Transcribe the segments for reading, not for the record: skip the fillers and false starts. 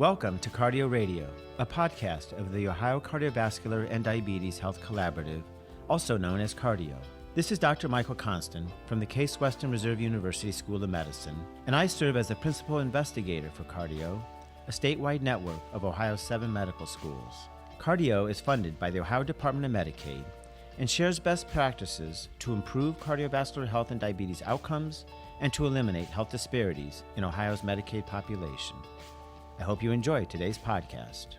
Welcome to Cardio Radio, a podcast of the Ohio Cardiovascular and Diabetes Health Collaborative, also known as Cardio. This is Dr. Michael Constant from the Case Western Reserve University School of Medicine, and I serve as the principal investigator for Cardio, a statewide network of Ohio's 7 medical schools. Cardio is funded by the Ohio Department of Medicaid and shares best practices to improve cardiovascular health and diabetes outcomes and to eliminate health disparities in Ohio's Medicaid population. I hope you enjoy today's podcast.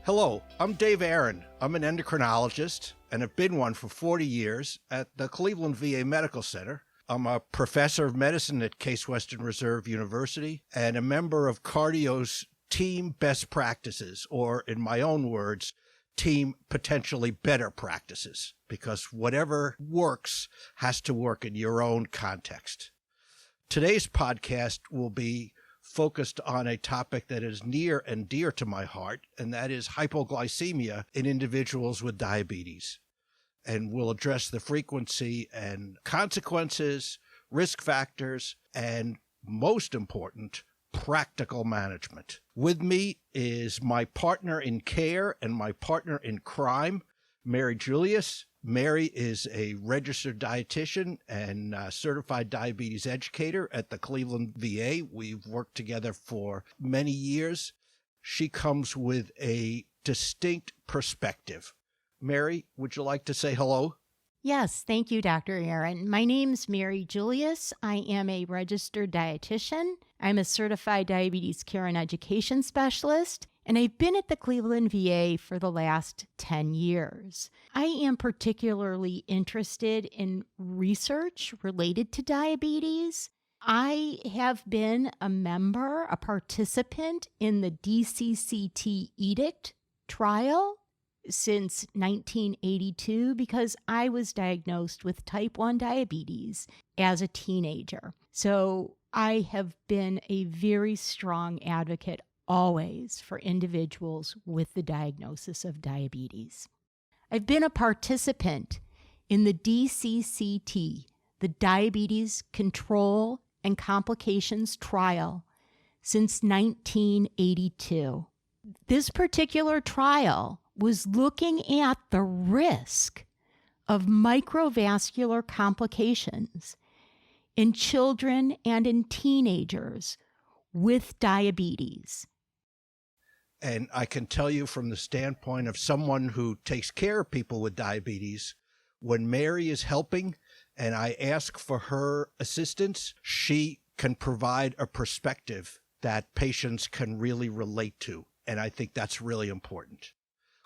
Hello, I'm David Aron. I'm an endocrinologist and have been one for 40 years at the Cleveland VA Medical Center. I'm a professor of medicine at Case Western Reserve University and a member of Cardio's Team Best Practices, or in my own words, Team Potentially Better Practices, because whatever works has to work in your own context. Today's podcast will be focused on a topic that is near and dear to my heart, and that is hypoglycemia in individuals with diabetes. And we'll address the frequency and consequences, risk factors, and most important, practical management. With me is my partner in care and my partner in crime, Mary Julius. Mary is a registered dietitian and certified diabetes educator at the Cleveland VA. We've worked together for many years. She comes with a distinct perspective. Mary, would you like to say hello? Yes, thank you, Dr. Aron. My name's Mary Julius. I am a registered dietitian. I'm a certified diabetes care and education specialist, and I've been at the Cleveland VA for the last 10 years. I am particularly interested in research related to diabetes. I have been a participant in the DCCT edict trial since 1982 because I was diagnosed with type 1 diabetes as a teenager. So I have been a very strong advocate always for individuals with the diagnosis of diabetes. I've been a participant in the DCCT, the Diabetes Control and Complications Trial, since 1982. This particular trial was looking at the risk of microvascular complications in children and in teenagers with diabetes. And I can tell you from the standpoint of someone who takes care of people with diabetes, when Mary is helping and I ask for her assistance, she can provide a perspective that patients can really relate to. And I think that's really important.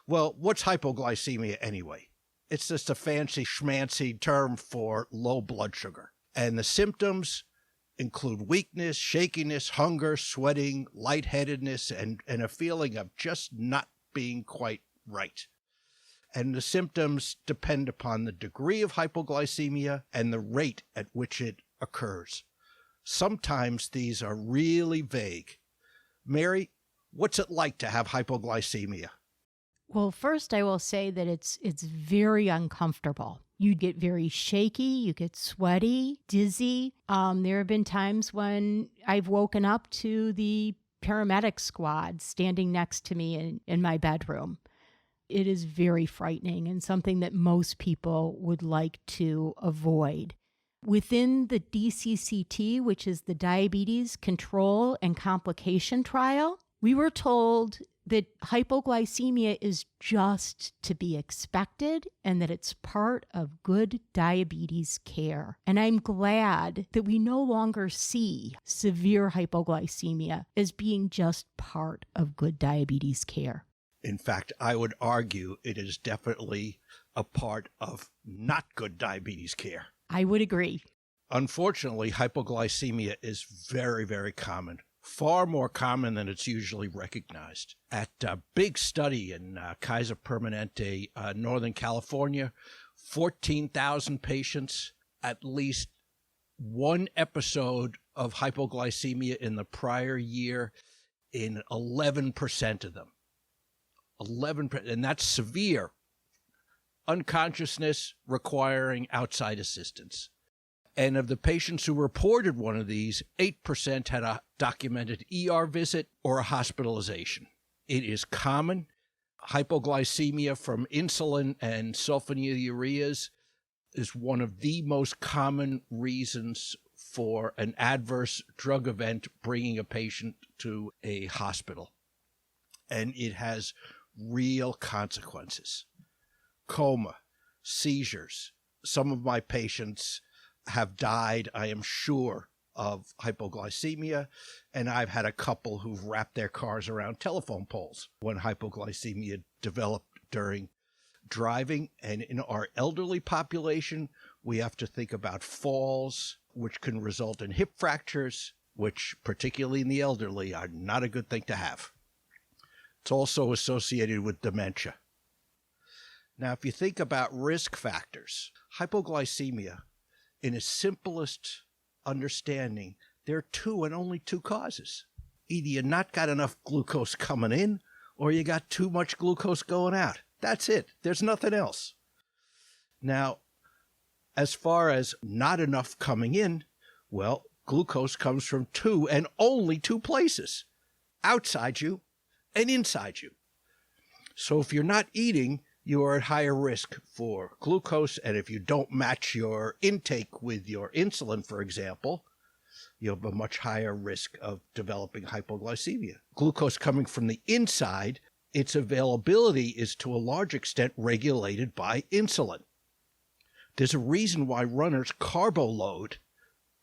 Well, what's hypoglycemia anyway? It's just a fancy schmancy term for low blood sugar. And the symptoms include weakness, shakiness, hunger, sweating, lightheadedness, and a feeling of just not being quite right. And the symptoms depend upon the degree of hypoglycemia and the rate at which it occurs. Sometimes these are really vague. Mary, what's it like to have hypoglycemia? Well, first I will say that it's very uncomfortable. You get very shaky, you get sweaty, dizzy. There have been times when I've woken up to the paramedic squad standing next to me in my bedroom. It is very frightening and something that most people would like to avoid. Within the DCCT, which is the Diabetes Control and Complication Trial, we were told that hypoglycemia is just to be expected and that it's part of good diabetes care. And I'm glad that we no longer see severe hypoglycemia as being just part of good diabetes care. In fact, I would argue it is definitely a part of not good diabetes care. I would agree. Unfortunately, hypoglycemia is very, very common. Far more common than it's usually recognized. At a big study in Kaiser Permanente, Northern California, 14,000 patients, at least one episode of hypoglycemia in the prior year in 11% of them. 11%, and that's severe. Unconsciousness requiring outside assistance. And of the patients who reported one of these, 8% had a documented ER visit or a hospitalization. It is common. Hypoglycemia from insulin and sulfonylureas is one of the most common reasons for an adverse drug event bringing a patient to a hospital. And it has real consequences. Coma, seizures. Some of my patients have died, I am sure, of hypoglycemia, and I've had a couple who've wrapped their cars around telephone poles when hypoglycemia developed during driving. And in our elderly population, we have to think about falls, which can result in hip fractures, which, particularly in the elderly, are not a good thing to have. It's also associated with dementia. Now, if you think about risk factors, hypoglycemia, in its simplest understanding, there are two and only two causes. Either you not got enough glucose coming in, or you got too much glucose going out. That's it. There's nothing else. Now, as far as not enough coming in, well, glucose comes from two and only two places: outside you and inside you. So if you're not eating, you are at higher risk for glucose, and if you don't match your intake with your insulin, for example, you have a much higher risk of developing hypoglycemia. Glucose coming from the inside, its availability is to a large extent regulated by insulin. There's a reason why runners carbo-load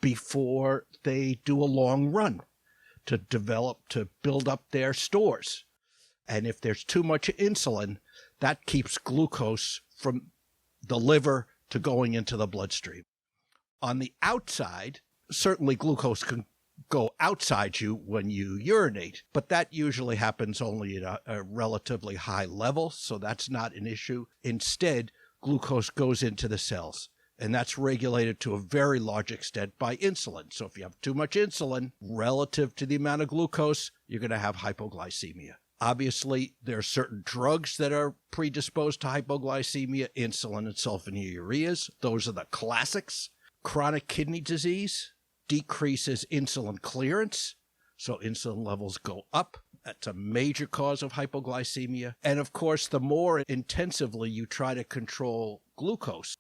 before they do a long run to build up their stores. And if there's too much insulin, that keeps glucose from the liver to going into the bloodstream. On the outside, certainly glucose can go outside you when you urinate, but that usually happens only at a relatively high level, so that's not an issue. Instead, glucose goes into the cells, and that's regulated to a very large extent by insulin. So if you have too much insulin relative to the amount of glucose, you're going to have hypoglycemia. Obviously, there are certain drugs that are predisposed to hypoglycemia, insulin and sulfonylureas. Those are the classics. Chronic kidney disease decreases insulin clearance, so insulin levels go up. That's a major cause of hypoglycemia. And of course, the more intensively you try to control glucose,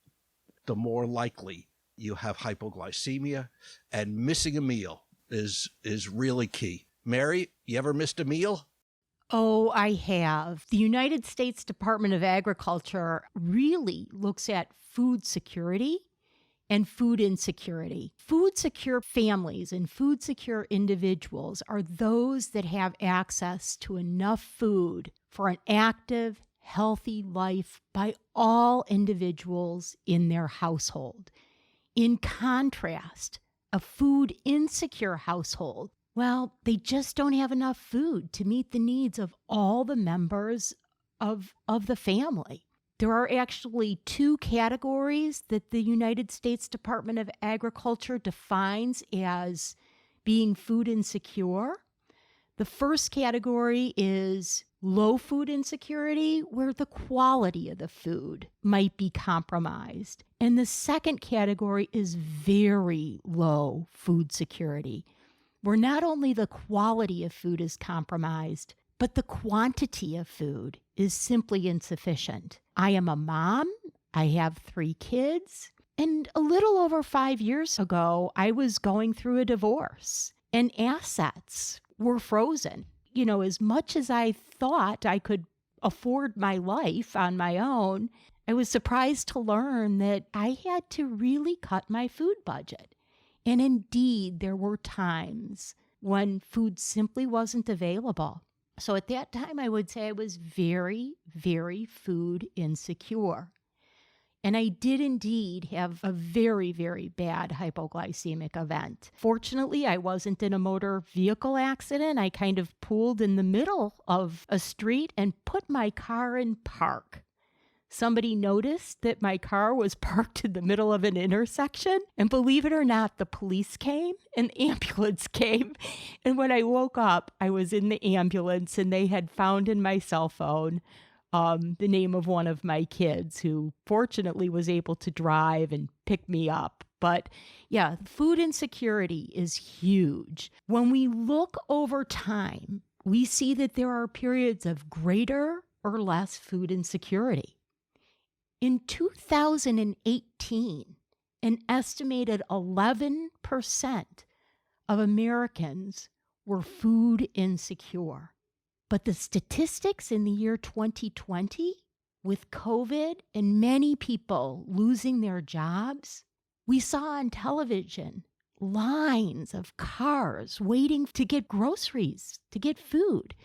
the more likely you have hypoglycemia. And missing a meal is really key. Mary, you ever missed a meal? Oh, I have. The United States Department of Agriculture really looks at food security and food insecurity. Food secure families and food secure individuals are those that have access to enough food for an active, healthy life by all individuals in their household. In contrast, a food insecure household, well, they just don't have enough food to meet the needs of all the members of the family. There are actually two categories that the United States Department of Agriculture defines as being food insecure. The first category is low food insecurity, where the quality of the food might be compromised. And the second category is very low food security, where not only the quality of food is compromised, but the quantity of food is simply insufficient. I am a mom. I have 3 kids. And a little over 5 years ago, I was going through a divorce, and assets were frozen. You know, as much as I thought I could afford my life on my own, I was surprised to learn that I had to really cut my food budget. And indeed, there were times when food simply wasn't available. So at that time, I would say I was very, very food insecure. And I did indeed have a very, very bad hypoglycemic event. Fortunately, I wasn't in a motor vehicle accident. I kind of pulled in the middle of a street and put my car in park. Somebody noticed that my car was parked in the middle of an intersection. And believe it or not, the police came and the ambulance came. And when I woke up, I was in the ambulance, and they had found in my cell phone the name of one of my kids, who fortunately was able to drive and pick me up But yeah, food insecurity is huge. When we look over time, we see that there are periods of greater or less food insecurity. In 2018, an estimated 11% of Americans were food insecure. But the statistics in the year 2020, with COVID and many people losing their jobs, we saw on television lines of cars waiting to get groceries, to get food.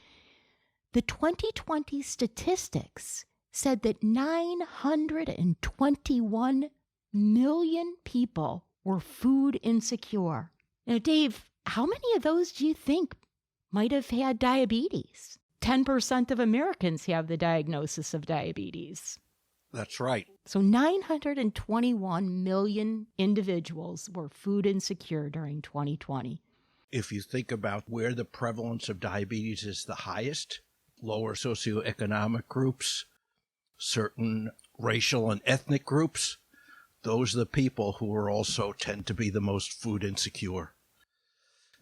The 2020 statistics said that 921 million people were food insecure. Now, Dave, how many of those do you think might have had diabetes? 10% of Americans have the diagnosis of diabetes. That's right. So 921 million individuals were food insecure during 2020. If you think about where the prevalence of diabetes is the highest, lower socioeconomic groups, certain racial and ethnic groups, those are the people who are also tend to be the most food insecure.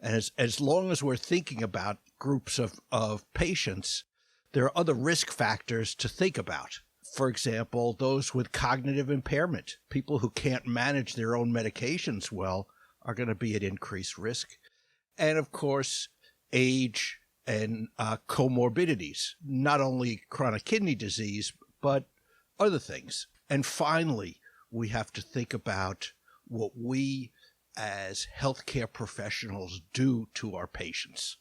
And as long as we're thinking about groups of patients, there are other risk factors to think about. For example, those with cognitive impairment, people who can't manage their own medications well, are going to be at increased risk. And of course, age and comorbidities, not only chronic kidney disease, but other things. And finally, we have to think about what we as healthcare professionals do to our patients.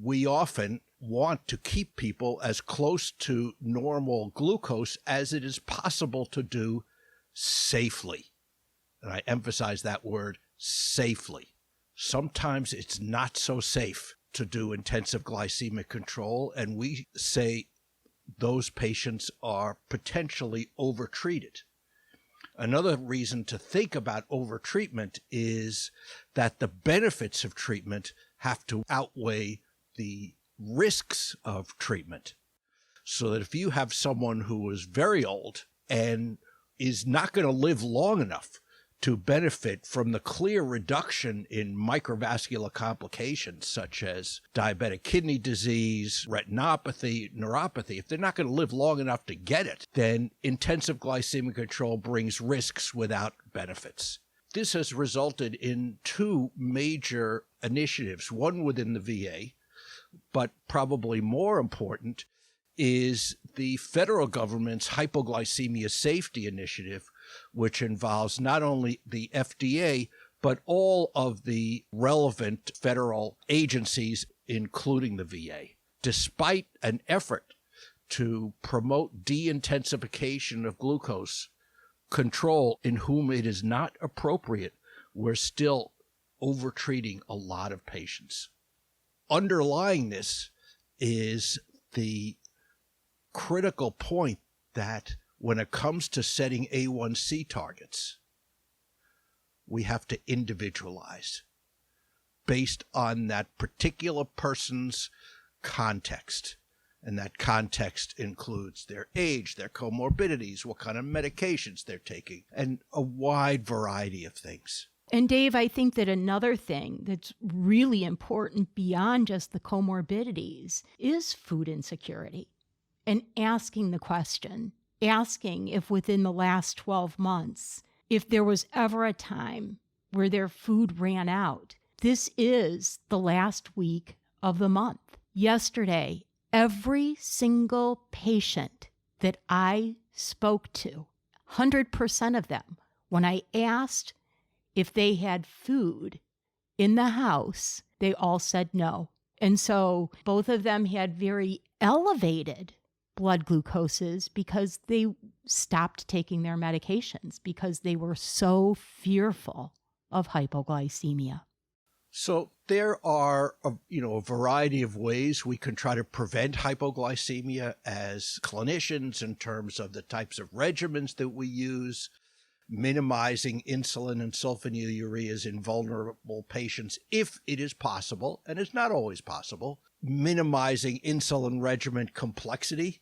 We often want to keep people as close to normal glucose as it is possible to do safely. And I emphasize that word, safely. Sometimes it's not so safe to do intensive glycemic control, and we say those patients are potentially overtreated. Another reason to think about overtreatment is that the benefits of treatment have to outweigh the risks of treatment. So that if you have someone who is very old and is not going to live long enough to benefit from the clear reduction in microvascular complications such as diabetic kidney disease, retinopathy, neuropathy, if they're not going to live long enough to get it, then intensive glycemic control brings risks without benefits. This has resulted in two major initiatives, one within the VA, but probably more important is the federal government's hypoglycemia safety initiative, which involves not only the FDA, but all of the relevant federal agencies, including the VA. Despite an effort to promote de-intensification of glucose control in whom it is not appropriate, we're still overtreating a lot of patients. Underlying this is the critical point that when it comes to setting A1C targets, we have to individualize based on that particular person's context. And that context includes their age, their comorbidities, what kind of medications they're taking, and a wide variety of things. And Dave, I think that another thing that's really important beyond just the comorbidities is food insecurity. And asking the question, asking if within the last 12 months, if there was ever a time where their food ran out. This is the last week of the month. Yesterday, every single patient that I spoke to, 100% of them, when I asked if they had food in the house, they all said no. And so both of them had very elevated blood glucoses because they stopped taking their medications because they were so fearful of hypoglycemia. So there are a variety of ways we can try to prevent hypoglycemia as clinicians in terms of the types of regimens that we use, minimizing insulin and sulfonylureas in vulnerable patients if it is possible, and it's not always possible, minimizing insulin regimen complexity.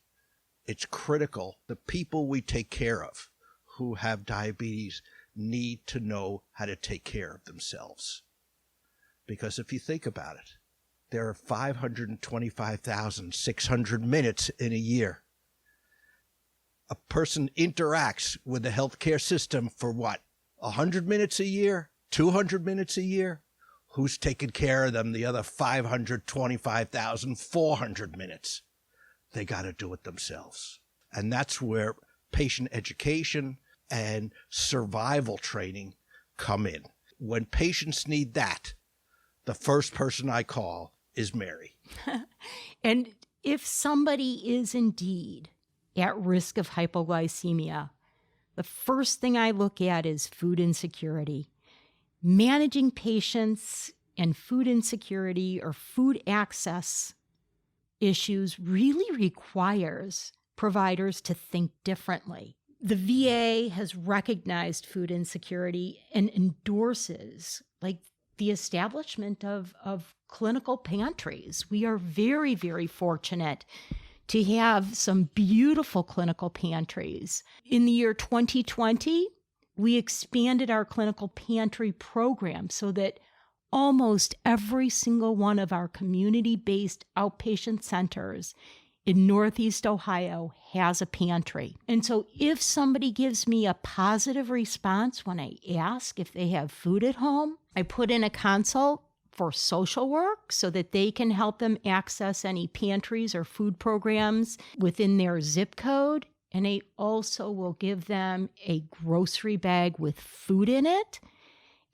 It's critical. The people we take care of who have diabetes need to know how to take care of themselves. Because if you think about it, there are 525,600 minutes in a year. A person interacts with the healthcare system for what? 100 minutes a year? 200 minutes a year? Who's taking care of them the other 525,400 minutes? They got to do it themselves. And that's where patient education and survival training come in. When patients need that, the first person I call is Mary. And if somebody is indeed at risk of hypoglycemia, the first thing I look at is food insecurity. Managing patients and food insecurity or food access issues really requires providers to think differently. The VA has recognized food insecurity and endorses the establishment of clinical pantries. We are very, very fortunate to have some beautiful clinical pantries. In the year 2020, we expanded our clinical pantry program so that almost every single one of our community-based outpatient centers in Northeast Ohio has a pantry. And so if somebody gives me a positive response when I ask if they have food at home, I put in a consult for social work so that they can help them access any pantries or food programs within their zip code. And I also will give them a grocery bag with food in it.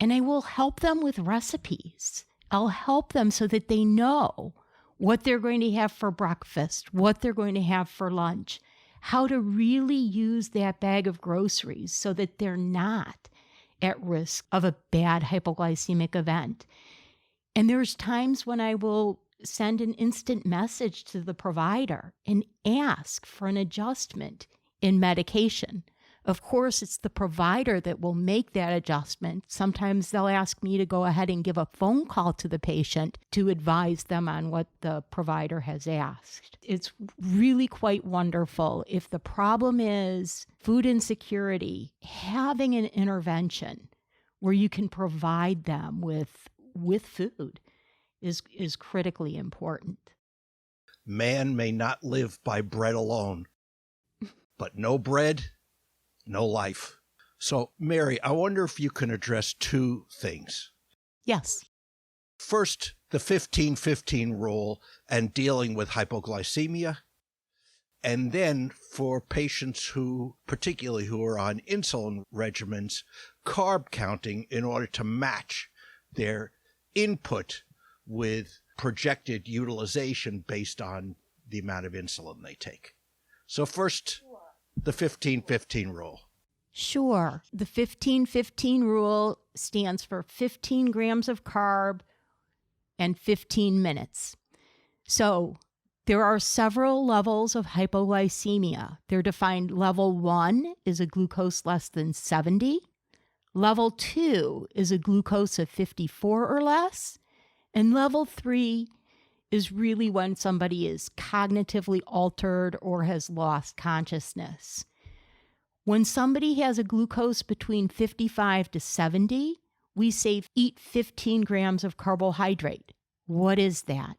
And I will help them with recipes. I'll help them so that they know what they're going to have for breakfast, what they're going to have for lunch, how to really use that bag of groceries so that they're not at risk of a bad hypoglycemic event. And there's times when I will send an instant message to the provider and ask for an adjustment in medication. Of course, it's the provider that will make that adjustment. Sometimes they'll ask me to go ahead and give a phone call to the patient to advise them on what the provider has asked. It's really quite wonderful. If the problem is food insecurity, having an intervention where you can provide them with food is critically important. Man may not live by bread alone, but no bread, no life. So, Mary, I wonder if you can address two things. Yes. First, the 15-15 rule and dealing with hypoglycemia. And then for patients particularly who are on insulin regimens, carb counting in order to match their input with projected utilization based on the amount of insulin they take. So first, the 15-15 rule. Sure. The 15-15 rule stands for 15 grams of carb and 15 minutes. So there are several levels of hypoglycemia. They're defined. Level 1 is a glucose less than 70. Level 2 is a glucose of 54 or less. And level 3 is really when somebody is cognitively altered or has lost consciousness. When somebody has a glucose between 55 to 70, we say eat 15 grams of carbohydrate. What is that?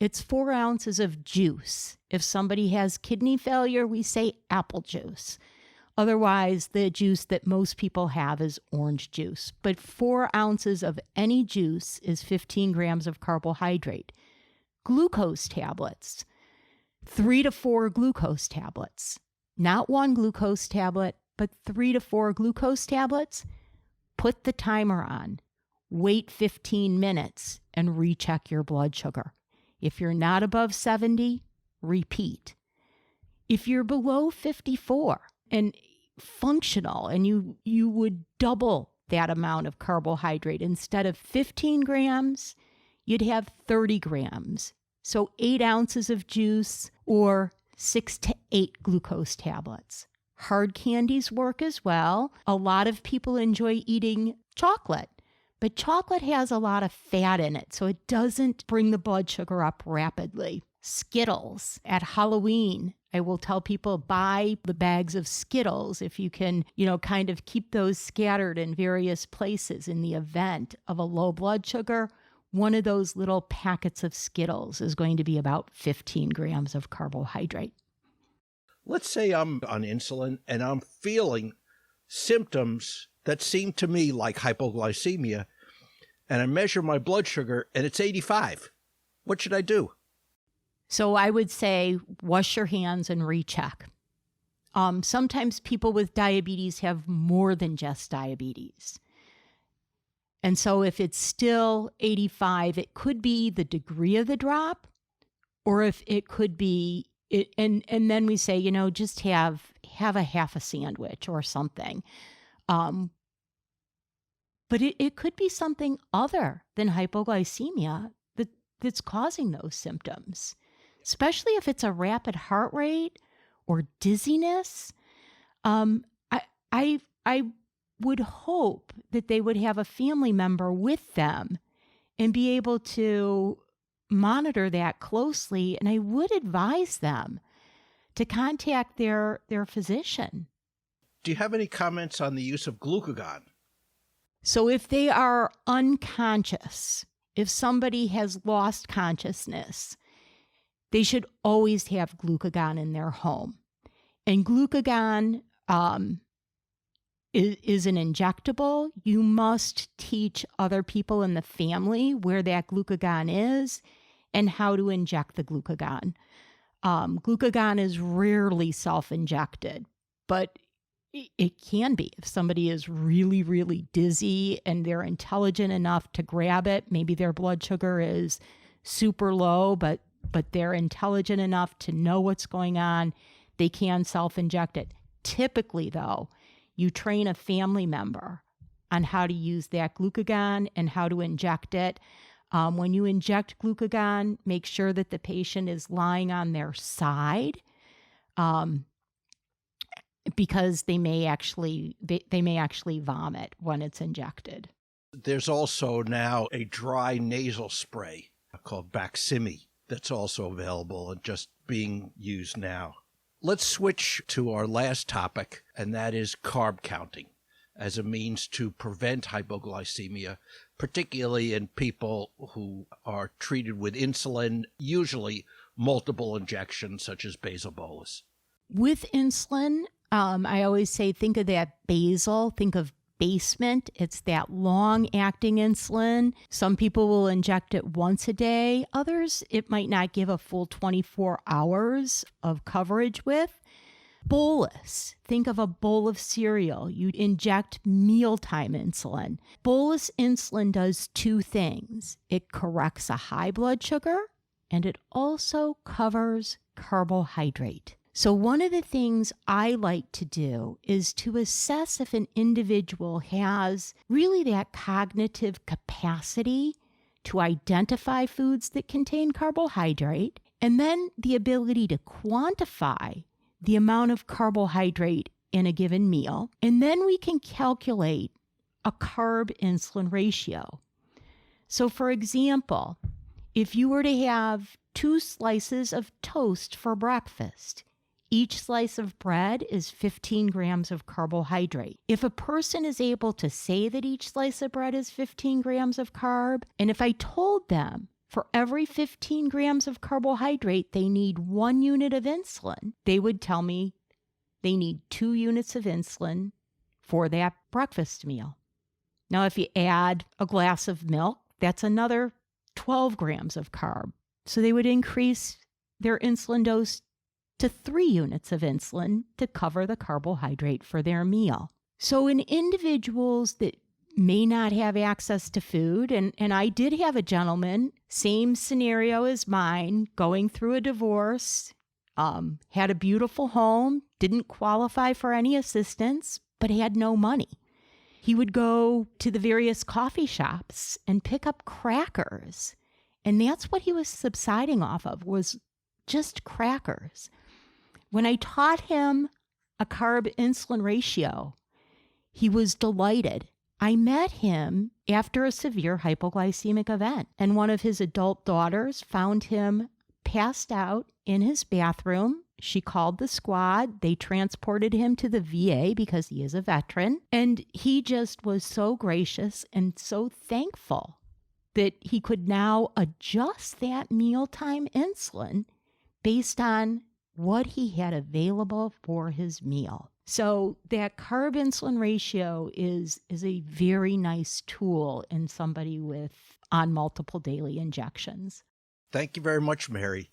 It's 4 ounces of juice. If somebody has kidney failure, we say apple juice. Otherwise, the juice that most people have is orange juice. But 4 ounces of any juice is 15 grams of carbohydrate. Glucose tablets, 3 to 4 glucose tablets. Not 1 glucose tablet, but 3 to 4 glucose tablets. Put the timer on. Wait 15 minutes and recheck your blood sugar. If you're not above 70, repeat. If you're below 54 and functional and you would double that amount of carbohydrate, instead of 15 grams, you'd have 30 grams. So 8 ounces of juice or 6 to 8 glucose tablets. Hard candies work as well. A lot of people enjoy eating chocolate, but chocolate has a lot of fat in it, so it doesn't bring the blood sugar up rapidly. Skittles. At Halloween, I will tell people buy the bags of Skittles if you can, kind of keep those scattered in various places in the event of a low blood sugar. One of those little packets of Skittles is going to be about 15 grams of carbohydrate. Let's say I'm on insulin and I'm feeling symptoms that seem to me like hypoglycemia, and I measure my blood sugar and it's 85. What should I do? So I would say wash your hands and recheck. Sometimes people with diabetes have more than just diabetes. And so if it's still 85, it could be the degree of the drop, or if it could be, and then we say, just have a half a sandwich or something. But it could be something other than hypoglycemia that's causing those symptoms, especially if it's a rapid heart rate or dizziness. I would hope that they would have a family member with them and be able to monitor that closely. And I would advise them to contact their physician. Do you have any comments on the use of glucagon? So if they are unconscious, if somebody has lost consciousness, they should always have glucagon in their home. And glucagon is an injectable. You must teach other people in the family where that glucagon is and how to inject the glucagon. Glucagon is rarely self-injected, but it can be. If somebody is really, really dizzy and they're intelligent enough to grab it, maybe their blood sugar is super low, but they're intelligent enough to know what's going on, they can self-inject it. Typically, though, you train a family member on how to use that glucagon and how to inject it. When you inject glucagon, make sure that the patient is lying on their side, because they may actually vomit when it's injected. There's also now a dry nasal spray called Baqsimi that's also available and just being used now. Let's switch to our last topic, and that is carb counting as a means to prevent hypoglycemia, particularly in people who are treated with insulin, usually multiple injections such as basal bolus. With insulin, I always say think of that basal, think of basement. It's that long-acting insulin. Some people will inject it once a day. Others, it might not give a full 24 hours of coverage with. Bolus, think of a bowl of cereal. You inject mealtime insulin. Bolus insulin does two things. It corrects a high blood sugar, and it also covers carbohydrate. So one of the things I like to do is to assess if an individual has really that cognitive capacity to identify foods that contain carbohydrate, and then the ability to quantify the amount of carbohydrate in a given meal. And then we can calculate a carb-insulin ratio. So for example, if you were to have 2 slices of toast for breakfast, each slice of bread is 15 grams of carbohydrate. If a person is able to say that each slice of bread is 15 grams of carb, and if I told them for every 15 grams of carbohydrate, they need 1 unit of insulin, they would tell me they need 2 units of insulin for that breakfast meal. Now, if you add a glass of milk, that's another 12 grams of carb. So they would increase their insulin dose to 3 units of insulin to cover the carbohydrate for their meal. So in individuals that may not have access to food, and I did have a gentleman, same scenario as mine, going through a divorce, had a beautiful home, didn't qualify for any assistance, but had no money. He would go to the various coffee shops and pick up crackers. And that's what he was subsiding off of, was just crackers. When I taught him a carb-insulin ratio, he was delighted. I met him after a severe hypoglycemic event, and one of his adult daughters found him passed out in his bathroom She called the squad. They transported him to the VA because he is a veteran. And he just was so gracious and so thankful that he could now adjust that mealtime insulin based on what he had available for his meal. So that carb insulin ratio is a very nice tool in somebody on multiple daily injections. Thank you very much, Mary.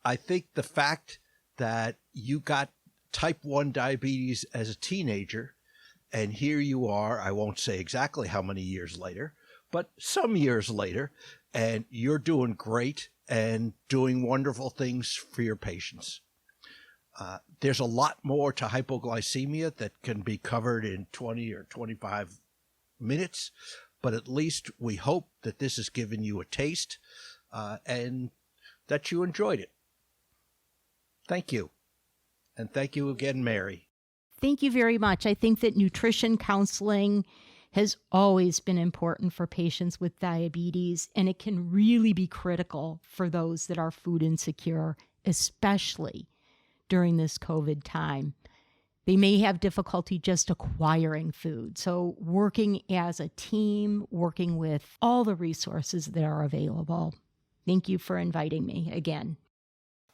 I think the fact that you got type 1 diabetes as a teenager, and here you are, I won't say exactly how many years later, but some years later, and you're doing great and doing wonderful things for your patients. There's a lot more to hypoglycemia that can be covered in 20 or 25 minutes, but at least we hope that this has given you a taste and that you enjoyed it. Thank you. And thank you again, Mary. Thank you very much. I think that nutrition counseling has always been important for patients with diabetes, and it can really be critical for those that are food insecure, especially during this COVID time. They may have difficulty just acquiring food. So working as a team, working with all the resources that are available. Thank you for inviting me again.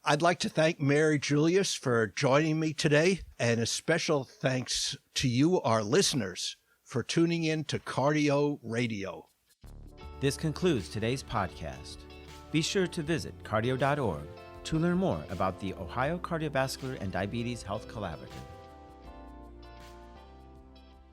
I'd like to thank Mary Julius for joining me today, and a special thanks to you, our listeners, for tuning in to Cardio Radio. This concludes today's podcast. Be sure to visit cardio.org to learn more about the Ohio Cardiovascular and Diabetes Health Collaborative.